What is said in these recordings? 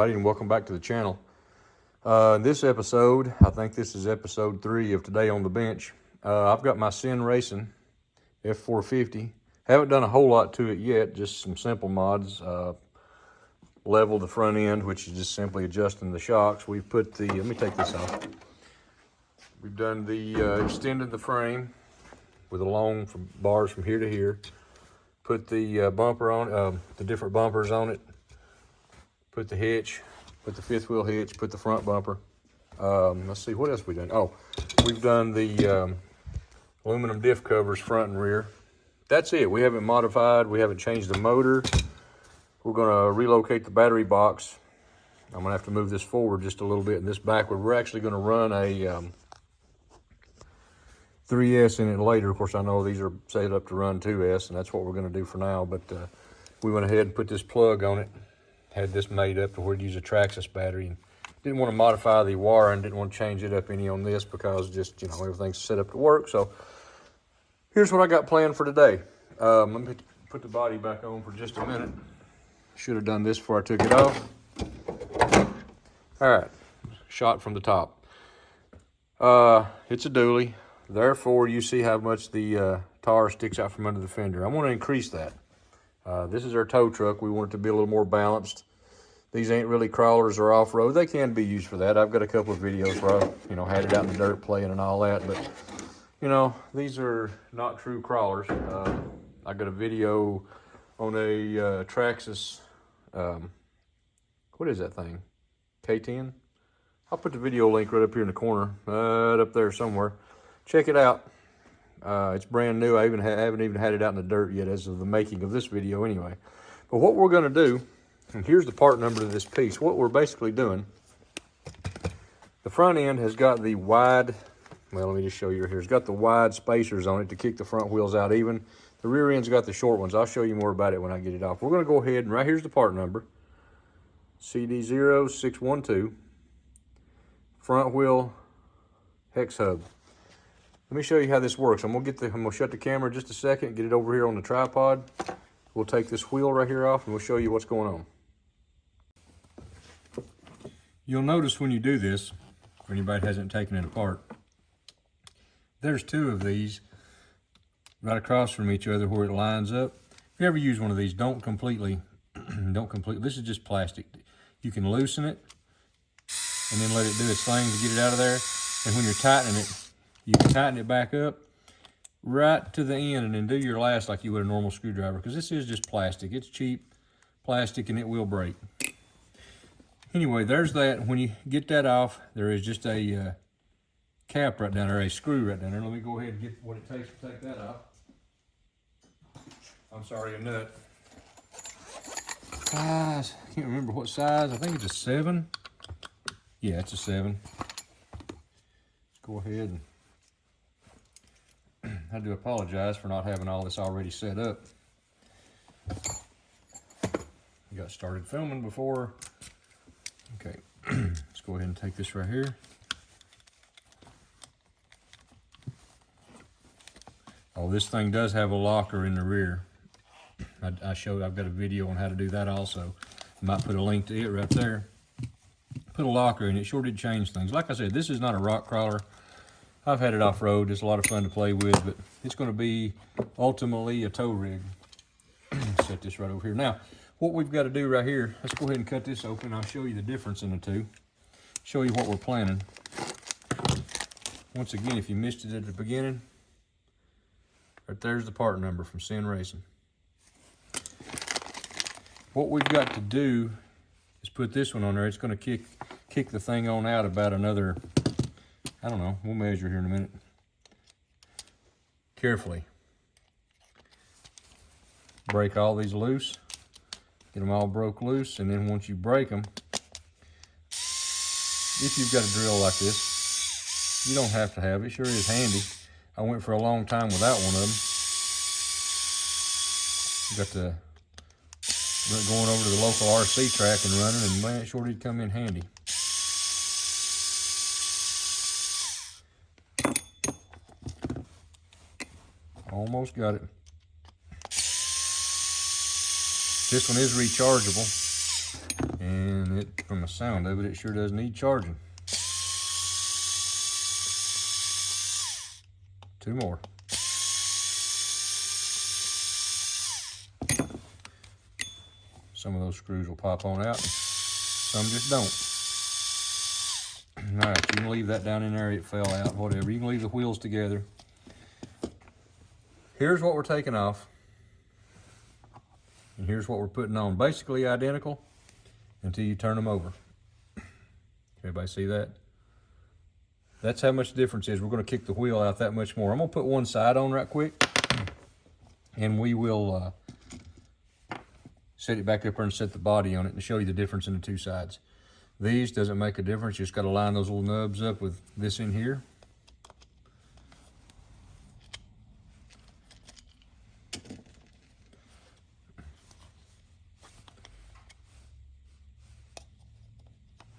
everybody, and welcome back to the channel. This episode, I think this is episode 3 of Today on the Bench. I've got my Cen Racing F-450. Haven't done a whole lot to it yet, just some simple mods. Leveled the front end, which is just simply adjusting the shocks. We've put the, let me take this off. We've done the, extended the frame with a long bars from here to here. Put the bumper on, the different bumpers on it. Put the hitch, put the fifth wheel hitch, put the front bumper. Let's see, what else we done? Oh, we've done the aluminum diff covers front and rear. That's it. We haven't modified, we haven't changed the motor. We're gonna relocate the battery box. I'm gonna have to move this forward just a little bit and this backward. We're actually gonna run a 3S in it later. Of course, I know these are set up to run 2S, and that's what we're gonna do for now, but we went ahead and put this plug on it. Had this made up to where to use a Traxxas battery, and didn't want to modify the wiring, didn't want to change it up any on this because just, you know, everything's set up to work. So here's what I got planned for today. Let me put the body back on for just a minute. Should have done this before I took it off. All right, shot from the top. It's a dually, therefore you see how much the tar sticks out from under the fender. I want to increase that. This is our tow truck. We want it to be a little more balanced. These ain't really crawlers or off-road. They can be used for that. I've got a couple of videos where I, you know, had it out in the dirt playing and all that, but you know, these are not true crawlers. I got a video on a Traxxas, what is that thing? K10? I'll put the video link right up here in the corner, right up there somewhere. Check it out. It's brand new. I haven't even had it out in the dirt yet as of the making of this video anyway. But what we're gonna do, and here's the part number of this piece. What we're basically doing, the front end has got the wide, well, let me just show you here. It's got the wide spacers on it to kick the front wheels out even. The rear end's got the short ones. I'll show you more about it when I get it off. We're gonna go ahead and right here's the part number. CD0612, front wheel hex hub. Let me show you how this works. I'm gonna shut the camera just a second, get it over here on the tripod. We'll take this wheel right here off and we'll show you what's going on. You'll notice when you do this, if anybody hasn't taken it apart, there's two of these right across from each other where it lines up. If you ever use one of these, don't completely, this is just plastic. You can loosen it and then let it do its thing to get it out of there. And when you're tightening it, you can tighten it back up right to the end and then do your last like you would a normal screwdriver, because this is just plastic. It's cheap plastic and it will break. Anyway, there's that. When you get that off, there is just a cap right down there, a screw right down there. Let me go ahead and get what it takes to take that off. I'm sorry, a nut. Size, I can't remember what size. I think it's a 7. Yeah, it's a 7. Let's go ahead and I do apologize for not having all this already set up. I got started filming before. Okay, let's go ahead and take this right here. Oh, this thing does have a locker in the rear. I've got a video on how to do that also. I might put a link to it right there. Put a locker in it, sure did change things. Like I said, this is not a rock crawler. I've had it off-road, it's a lot of fun to play with, but it's gonna be ultimately a tow rig. Set this right over here. Now, what we've gotta do right here, let's go ahead and cut this open. I'll show you the difference in the two. Show you what we're planning. Once again, if you missed it at the beginning, right there's the part number from Cen Racing. What we've got to do is put this one on there. It's gonna kick the thing on out about another, I don't know, we'll measure here in a minute. Carefully. Break all these loose. Get them all broke loose, and then once you break them, if you've got a drill like this, you don't have to have it. It sure is handy. I went for a long time without one of them. Got the going over to the local RC track and running, and man, it sure did come in handy. Almost got it. This one is rechargeable, And it, from the sound of it, it sure does need charging. 2 more. Some of those screws will pop on out, and some just don't. All right, you can leave that down in there, it fell out, whatever. You can leave the wheels together. Here's what we're taking off, and here's what we're putting on. Basically identical until you turn them over. Everybody see that? That's how much the difference is. We're going to kick the wheel out that much more. I'm going to put one side on right quick, and we will set it back up there and set the body on it and show you the difference in the 2 sides. These doesn't make a difference. You just got to line those little nubs up with this in here.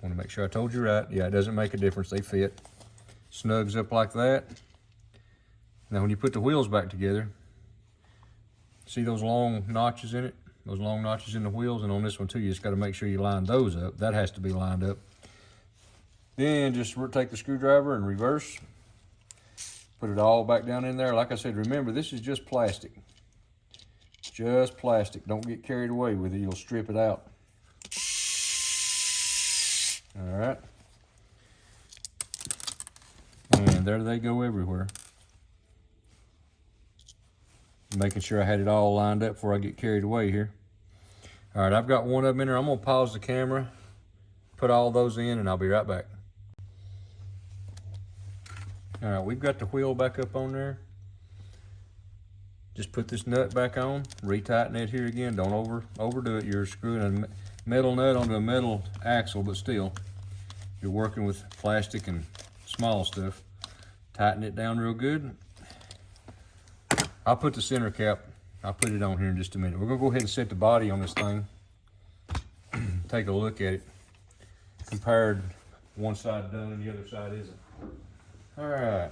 Want to make sure I told you right. Yeah, it doesn't make a difference. They fit. Snugs up like that. Now when you put the wheels back together, see those long notches in it? Those long notches in the wheels, and on this one too, you just got to make sure you line those up. That has to be lined up. Then just take the screwdriver and reverse. Put it all back down in there. Like I said, remember, this is just plastic. Just plastic. Don't get carried away with it. You'll strip it out. All right. And there they go everywhere. Making sure I had it all lined up before I get carried away here. All right, I've got one of them in there. I'm gonna pause the camera, put all those in, and I'll be right back. All right, we've got the wheel back up on there. Just put this nut back on, retighten it here again. Don't overdo it. You're screwing a metal nut onto a metal axle, but still, you're working with plastic and small stuff. Tighten it down real good. I'll put the center cap, I'll put it on here in just a minute. We're gonna go ahead and set the body on this thing. Take a look at it. Compared, one side done and the other side isn't. All right.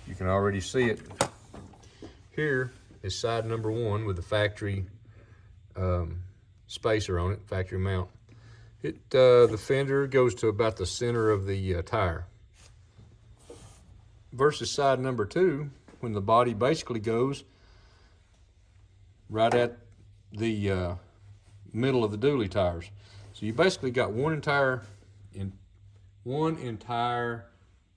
You can already see it. Here is side number 1 with the factory spacer on it, factory mount. The fender goes to about the center of the tire. Versus side number 2, when the body basically goes right at the middle of the dually tires. So you basically got one entire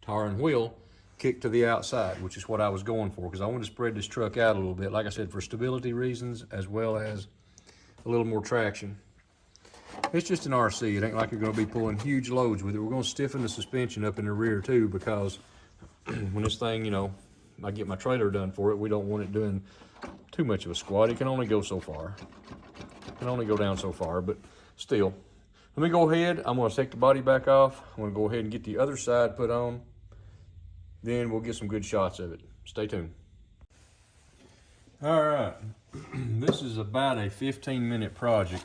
tire and wheel kicked to the outside, which is what I was going for, because I want to spread this truck out a little bit, like I said, for stability reasons as well as a little more traction. It's just an RC. It ain't like you're going to be pulling huge loads with it. We're going to stiffen the suspension up in the rear too, because when this thing, you know, I get my trailer done for it, we don't want it doing too much of a squat. It can only go so far. It can only go down so far, but still. Let me go ahead. I'm going to take the body back off. I'm going to go ahead and get the other side put on. Then we'll get some good shots of it. Stay tuned. All right. This is about a 15-minute project.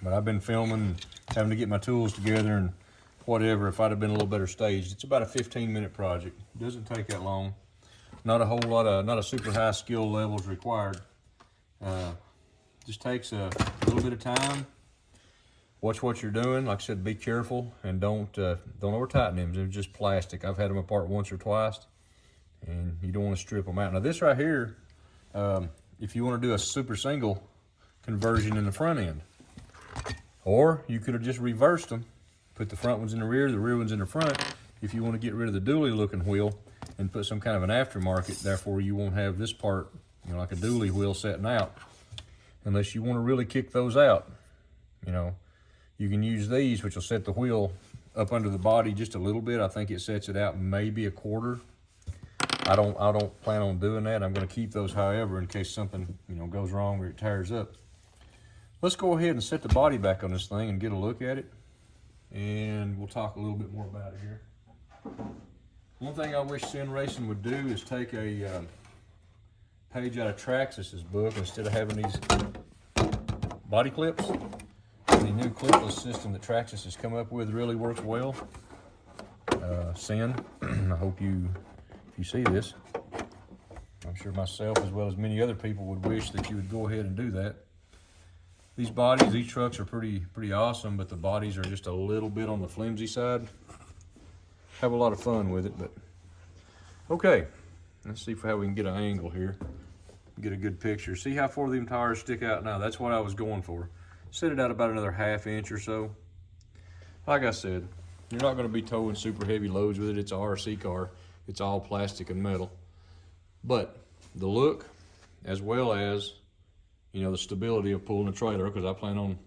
But I've been filming, having to get my tools together and whatever. If I'd have been a little better staged, it's about a 15-minute project. It doesn't take that long. Not a whole lot of, not a super high skill levels required. Just takes a little bit of time. Watch what you're doing. Like I said, be careful and don't over tighten them. They're just plastic. I've had them apart once or twice, and you don't want to strip them out. Now this right here, if you want to do a super single conversion in the front end, or you could have just reversed them, put the front ones in the rear ones in the front, if you want to get rid of the dually looking wheel and put some kind of an aftermarket, therefore you won't have this part, you know, like a dually wheel setting out. Unless you want to really kick those out, you know, you can use these, which will set the wheel up under the body just a little bit. I think it sets it out maybe a quarter. I don't plan on doing that. I'm going to keep those, however, in case something, you know, goes wrong or it tears up. Let's go ahead and set the body back on this thing and get a look at it, and we'll talk a little bit more about it here. One thing I wish Cen Racing would do is take a page out of Traxxas's book instead of having these body clips. The new clipless system that Traxxas has come up with really works well. Cen, I hope if you see this, I'm sure myself, as well as many other people, would wish that you would go ahead and do that. These bodies, these trucks are pretty awesome, but the bodies are just a little bit on the flimsy side. Have a lot of fun with it, but okay. Let's see how we can get an angle here. Get a good picture. See how far them tires stick out now? That's what I was going for. Set it out about another ½ inch or so. Like I said, you're not going to be towing super heavy loads with it. It's a RC car. It's all plastic and metal. But the look, as well as, you know, the stability of pulling a trailer, because I plan on,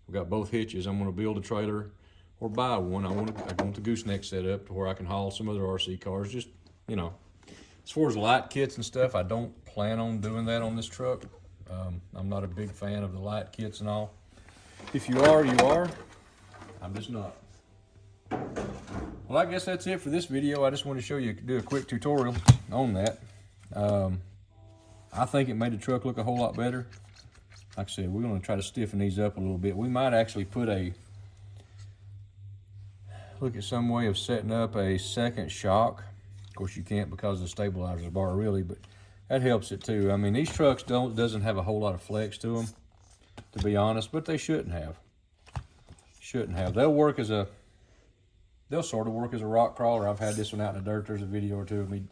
we've got both hitches. I'm going to build a trailer or buy one. I want the gooseneck set up to where I can haul some other RC cars. Just, you know, as far as light kits and stuff, I don't plan on doing that on this truck. I'm not a big fan of the light kits and all. If you are, you are. I'm just not. Well, I guess that's it for this video. I just wanted to show you, do a quick tutorial on that. I think it made the truck look a whole lot better. Like I said, we're going to try to stiffen these up a little bit. We might actually look at some way of setting up a second shock. Of course, you can't because of the stabilizer bar, really, but that helps it too. I mean, these trucks doesn't have a whole lot of flex to them, to be honest, but they shouldn't have. They'll sort of work as a rock crawler. I've had this one out in the dirt. There's a video or two of me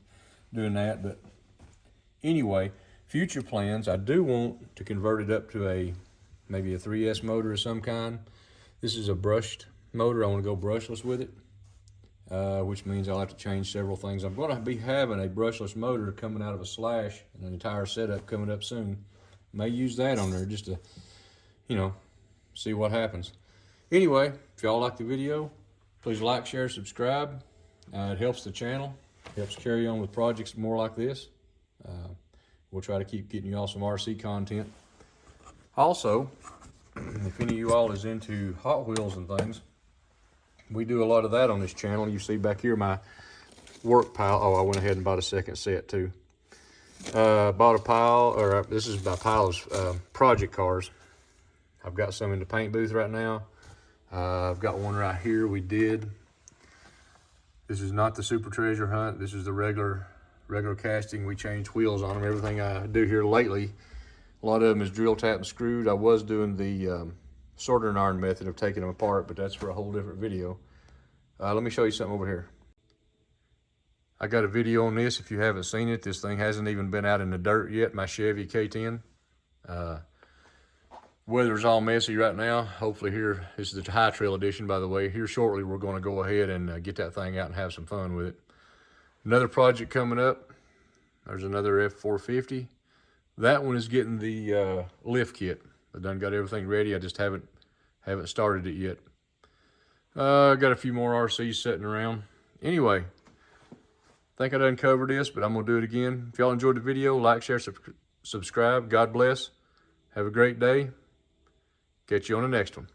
doing that, but anyway, future plans, I do want to convert it up to maybe a 3S motor of some kind. This is a brushed motor. I want to go brushless with it. Which means I'll have to change several things. I'm going to be having a brushless motor coming out of a Slash and an entire setup coming up soon. May use that on there just to, you know, see what happens. Anyway, if y'all like the video, please like, share, subscribe. It helps the channel, helps carry on with projects more like this. We'll try to keep getting you all some RC content. Also, if any of you all is into Hot Wheels and things, we do a lot of that on this channel. You see back here my work pile. Oh, I went ahead and bought a second set too. Bought a pile, or this is my pile of project cars. I've got some in the paint booth right now. I've got one right here we did. This is not the Super Treasure Hunt. This is the regular casting. We change wheels on them. Everything I do here lately, a lot of them is drill, tap, and screwed. I was doing the soldering iron method of taking them apart, but that's for a whole different video. Let me show you something over here. I got a video on this if you haven't seen it. This thing hasn't even been out in the dirt yet, my Chevy K10. Weather's all messy right now. Hopefully here, this is the High Trail edition, by the way. Here shortly, we're going to go ahead and get that thing out and have some fun with it. Another project coming up. There's another F-450. That one is getting the lift kit. I done got everything ready. I just haven't started it yet. I got a few more RCs sitting around. Anyway, I think I done covered this, but I'm gonna do it again. If y'all enjoyed the video, like, share, subscribe. God bless. Have a great day. Catch you on the next one.